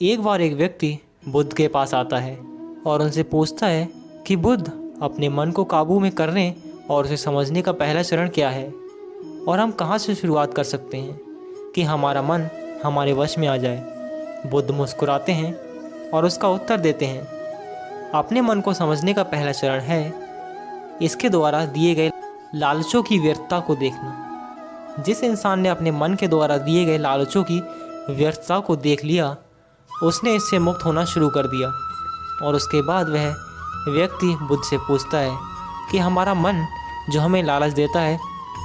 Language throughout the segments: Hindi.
एक बार एक व्यक्ति बुद्ध के पास आता है और उनसे पूछता है कि बुद्ध, अपने मन को काबू में करने और उसे समझने का पहला चरण क्या है और हम कहाँ से शुरुआत कर सकते हैं कि हमारा मन हमारे वश में आ जाए। बुद्ध मुस्कुराते हैं और उसका उत्तर देते हैं, अपने मन को समझने का पहला चरण है इसके द्वारा दिए गए लालचों की व्यर्थता को देखना। जिस इंसान ने अपने मन के द्वारा दिए गए लालचों की व्यर्थता को देख लिया, उसने इससे मुक्त होना शुरू कर दिया। और उसके बाद वह व्यक्ति बुद्ध से पूछता है कि हमारा मन जो हमें लालच देता है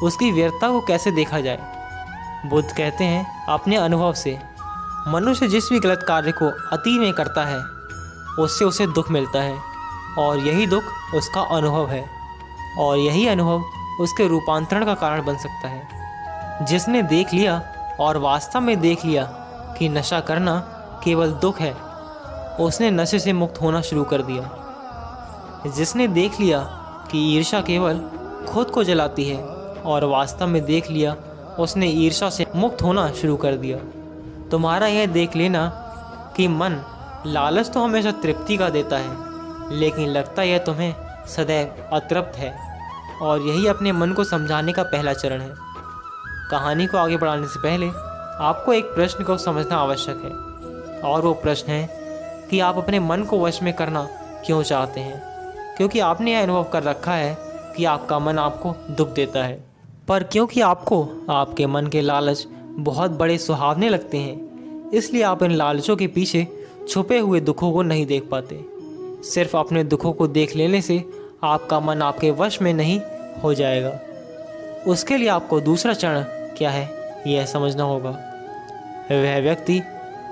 उसकी व्यर्थता को कैसे देखा जाए। बुद्ध कहते हैं, अपने अनुभव से। मनुष्य जिस भी गलत कार्य को अति में करता है उससे उसे दुख मिलता है और यही दुख उसका अनुभव है और यही अनुभव उसके रूपांतरण का कारण बन सकता है। जिसने देख लिया और वास्तव में देख लिया कि नशा करना केवल दुख है, उसने नशे से मुक्त होना शुरू कर दिया। जिसने देख लिया कि ईर्ष्या केवल खुद को जलाती है और वास्तव में देख लिया, उसने ईर्ष्या से मुक्त होना शुरू कर दिया। तुम्हारा यह देख लेना कि मन लालच तो हमेशा तृप्ति का देता है, लेकिन लगता यह तुम्हें सदैव अतृप्त है, और यही अपने मन को समझाने का पहला चरण है। कहानी को आगे बढ़ाने से पहले आपको एक प्रश्न को समझना आवश्यक है, और वो प्रश्न है कि आप अपने मन को वश में करना क्यों चाहते हैं। क्योंकि आपने यह अनुभव कर रखा है कि आपका मन आपको दुख देता है, पर क्योंकि आपको आपके मन के लालच बहुत बड़े सुहावने लगते हैं, इसलिए आप इन लालचों के पीछे छुपे हुए दुखों को नहीं देख पाते। सिर्फ अपने दुखों को देख लेने से आपका मन आपके वश में नहीं हो जाएगा। उसके लिए आपको दूसरा चरण क्या है यह समझना होगा। वह व्यक्ति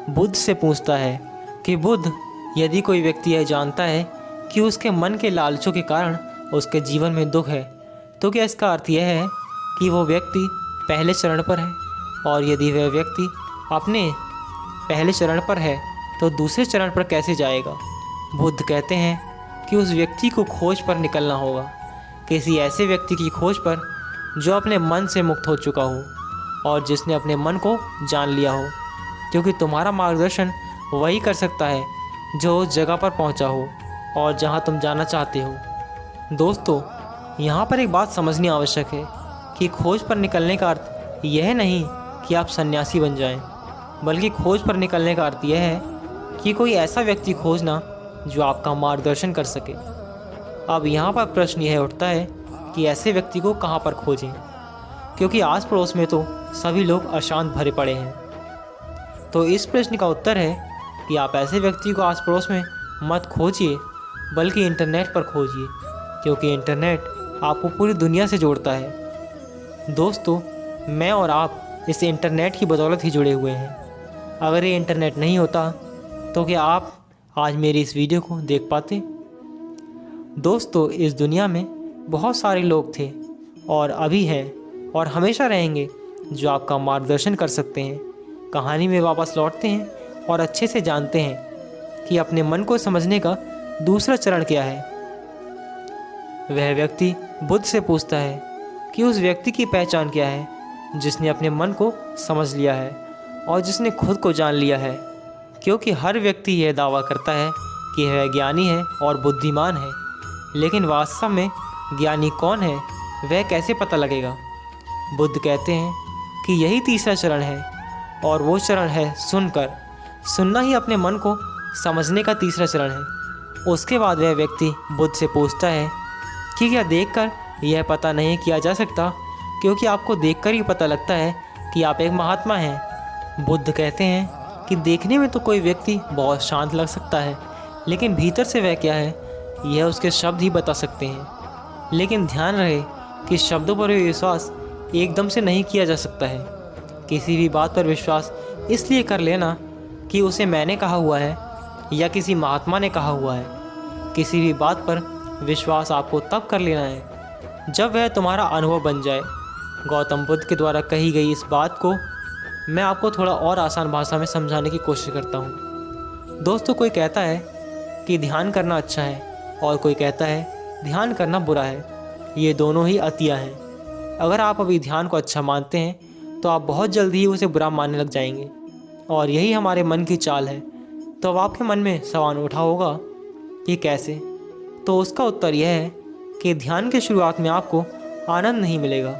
बुद्ध से पूछता है कि बुद्ध, यदि कोई व्यक्ति यह जानता है कि उसके मन के लालचों के कारण उसके जीवन में दुख है, तो क्या इसका अर्थ यह है कि वो व्यक्ति पहले चरण पर है? और यदि वह व्यक्ति अपने पहले चरण पर है तो दूसरे चरण पर कैसे जाएगा? बुद्ध कहते हैं कि उस व्यक्ति को खोज पर निकलना होगा, किसी ऐसे व्यक्ति की खोज पर जो अपने मन से मुक्त हो चुका हो और जिसने अपने मन को जान लिया हो, क्योंकि तुम्हारा मार्गदर्शन वही कर सकता है जो उस जगह पर पहुंचा हो और जहां तुम जाना चाहते हो। दोस्तों, यहाँ पर एक बात समझनी आवश्यक है कि खोज पर निकलने का अर्थ यह नहीं कि आप सन्यासी बन जाएं, बल्कि खोज पर निकलने का अर्थ यह है कि कोई ऐसा व्यक्ति खोजना जो आपका मार्गदर्शन कर सके। अब यहाँ पर प्रश्न यह उठता है कि ऐसे व्यक्ति को कहाँ पर खोजें, क्योंकि आस पड़ोस में तो सभी लोग अशांत भरे पड़े हैं। तो इस प्रश्न का उत्तर है कि आप ऐसे व्यक्ति को आस पड़ोस में मत खोजिए, बल्कि इंटरनेट पर खोजिए, क्योंकि इंटरनेट आपको पूरी दुनिया से जोड़ता है। दोस्तों, मैं और आप इस इंटरनेट की बदौलत ही जुड़े हुए हैं। अगर ये इंटरनेट नहीं होता तो क्या आप आज मेरी इस वीडियो को देख पाते? दोस्तों, इस दुनिया में बहुत सारे लोग थे और अभी हैं और हमेशा रहेंगे जो आपका मार्गदर्शन कर सकते हैं। कहानी में वापस लौटते हैं और अच्छे से जानते हैं कि अपने मन को समझने का दूसरा चरण क्या है। वह व्यक्ति बुद्ध से पूछता है कि उस व्यक्ति की पहचान क्या है जिसने अपने मन को समझ लिया है और जिसने खुद को जान लिया है। क्योंकि हर व्यक्ति यह दावा करता है कि वह ज्ञानी है और बुद्धिमान है, लेकिन वास्तव में ज्ञानी कौन है वह कैसे पता लगेगा? बुद्ध कहते हैं कि यही तीसरा चरण है, और वो चरण है सुनकर। सुनना ही अपने मन को समझने का तीसरा चरण है। उसके बाद वह व्यक्ति बुद्ध से पूछता है कि क्या देखकर यह पता नहीं किया जा सकता, क्योंकि आपको देखकर ही पता लगता है कि आप एक महात्मा हैं। बुद्ध कहते हैं कि देखने में तो कोई व्यक्ति बहुत शांत लग सकता है, लेकिन भीतर से वह क्या है यह उसके शब्द ही बता सकते हैं। लेकिन ध्यान रहे कि शब्दों पर विश्वास एकदम से नहीं किया जा सकता है। किसी भी बात पर विश्वास इसलिए कर लेना कि उसे मैंने कहा हुआ है या किसी महात्मा ने कहा हुआ है। किसी भी बात पर विश्वास आपको तब कर लेना है जब वह तुम्हारा अनुभव बन जाए। गौतम बुद्ध के द्वारा कही गई इस बात को मैं आपको थोड़ा और आसान भाषा में समझाने की कोशिश करता हूँ। दोस्तों, कोई कहता है कि ध्यान करना अच्छा है और कोई कहता है ध्यान करना बुरा है। ये दोनों ही अतियाँ हैं। अगर आप अभी ध्यान को अच्छा मानते हैं तो आप बहुत जल्दी ही उसे बुरा मानने लग जाएंगे, और यही हमारे मन की चाल है तो अब आपके मन में सवाल उठा होगा कि कैसे। तो उसका उत्तर यह है कि ध्यान की शुरुआत में आपको आनंद नहीं मिलेगा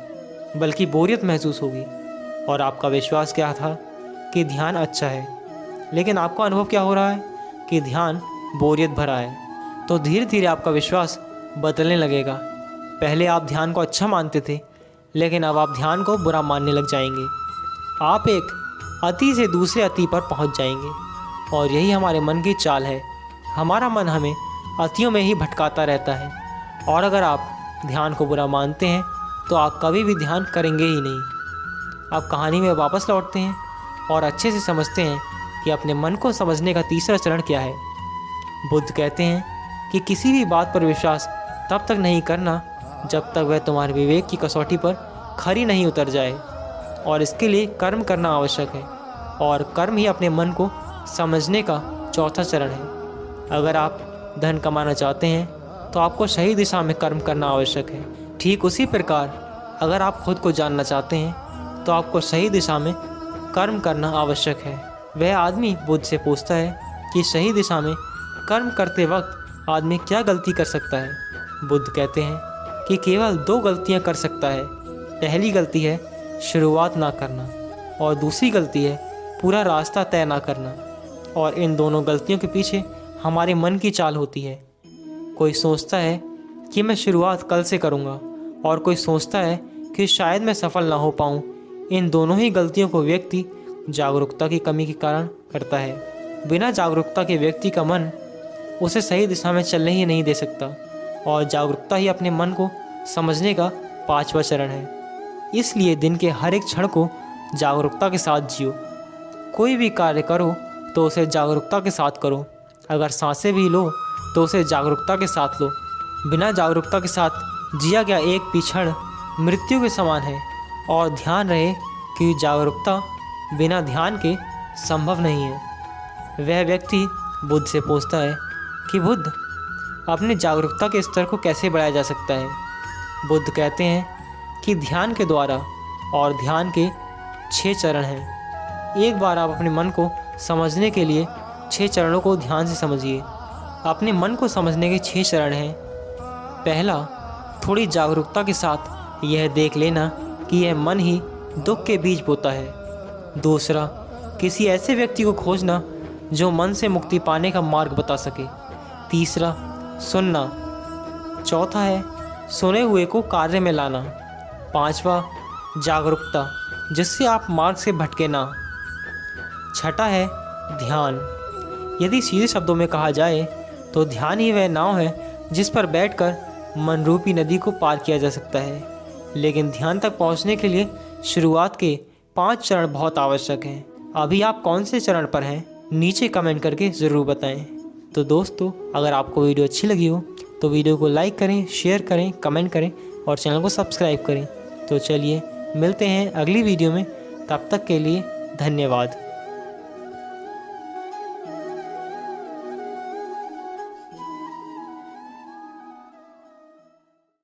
बल्कि बोरियत महसूस होगी। और आपका विश्वास क्या था कि ध्यान अच्छा है, लेकिन आपका अनुभव क्या हो रहा है कि ध्यान बोरियत भरा है। तो धीरे धीरे आपका विश्वास बदलने लगेगा। पहले आप ध्यान को अच्छा मानते थे, लेकिन अब आप ध्यान को बुरा मानने लग जाएंगे। आप एक अति से दूसरे अति पर पहुंच जाएंगे। और यही हमारे मन की चाल है। हमारा मन हमें अतियों में ही भटकाता रहता है। और अगर आप ध्यान को बुरा मानते हैं तो आप कभी भी ध्यान करेंगे ही नहीं। आप कहानी में वापस लौटते हैं और अच्छे से समझते हैं कि अपने मन को समझने का तीसरा चरण क्या है। बुद्ध कहते हैं कि किसी भी बात पर विश्वास तब तक नहीं करना जब तक वह तुम्हारे विवेक की कसौटी पर खरी नहीं उतर जाए। और इसके लिए कर्म करना आवश्यक है। और कर्म ही अपने मन को समझने का चौथा चरण है। अगर आप धन कमाना चाहते हैं तो आपको सही दिशा में कर्म करना आवश्यक है। ठीक उसी प्रकार अगर आप खुद को जानना चाहते हैं तो आपको सही दिशा में कर्म करना आवश्यक है। वह आदमी बुद्ध से पूछता है कि सही दिशा में कर्म करते वक्त आदमी क्या गलती कर सकता है। बुद्ध कहते हैं कि केवल 2 गलतियां कर सकता है। पहली गलती है शुरुआत ना करना और दूसरी गलती है पूरा रास्ता तय ना करना। और इन दोनों गलतियों के पीछे हमारे मन की चाल होती है। कोई सोचता है कि मैं शुरुआत कल से करूँगा और कोई सोचता है कि शायद मैं सफल ना हो पाऊँ। इन दोनों ही गलतियों को व्यक्ति जागरूकता की कमी के कारण करता है। बिना जागरूकता के व्यक्ति का मन उसे सही दिशा में चलने ही नहीं दे सकता। और जागरूकता ही अपने मन को समझने का 5वां चरण है। इसलिए दिन के हर एक क्षण को जागरूकता के साथ जियो। कोई भी कार्य करो तो उसे जागरूकता के साथ करो। अगर सांसें भी लो तो उसे जागरूकता के साथ लो। बिना जागरूकता के साथ जिया गया एक भी क्षण मृत्यु के समान है। और ध्यान रहे कि जागरूकता बिना ध्यान के संभव नहीं है। वह व्यक्ति बुद्ध से पूछता है कि बुद्ध, अपनी जागरूकता के स्तर को कैसे बढ़ाया जा सकता है। बुद्ध कहते हैं कि ध्यान के द्वारा। और ध्यान के 6 चरण हैं। एक बार आप अपने मन को समझने के लिए 6 चरणों को ध्यान से समझिए। अपने मन को समझने के 6 चरण हैं। पहला, थोड़ी जागरूकता के साथ यह देख लेना कि यह मन ही दुख के बीज बोता है। दूसरा, किसी ऐसे व्यक्ति को खोजना जो मन से मुक्ति पाने का मार्ग बता सके। तीसरा, सुनना। चौथा है सुने हुए को कार्य में लाना। 5वां, जागरूकता, जिससे आप मार्ग से भटके ना। छठा है ध्यान। यदि सीधे शब्दों में कहा जाए तो ध्यान ही वह नाव है जिस पर बैठकर मन रूपी नदी को पार किया जा सकता है। लेकिन ध्यान तक पहुंचने के लिए शुरुआत के 5 चरण बहुत आवश्यक हैं। अभी आप कौन से चरण पर हैं, नीचे कमेंट करके ज़रूर बताएं। तो दोस्तों, अगर आपको वीडियो अच्छी लगी हो तो वीडियो को लाइक करें, शेयर करें, कमेंट करें और चैनल को सब्सक्राइब करें। तो चलिए मिलते हैं अगली वीडियो में। तब तक के लिए धन्यवाद।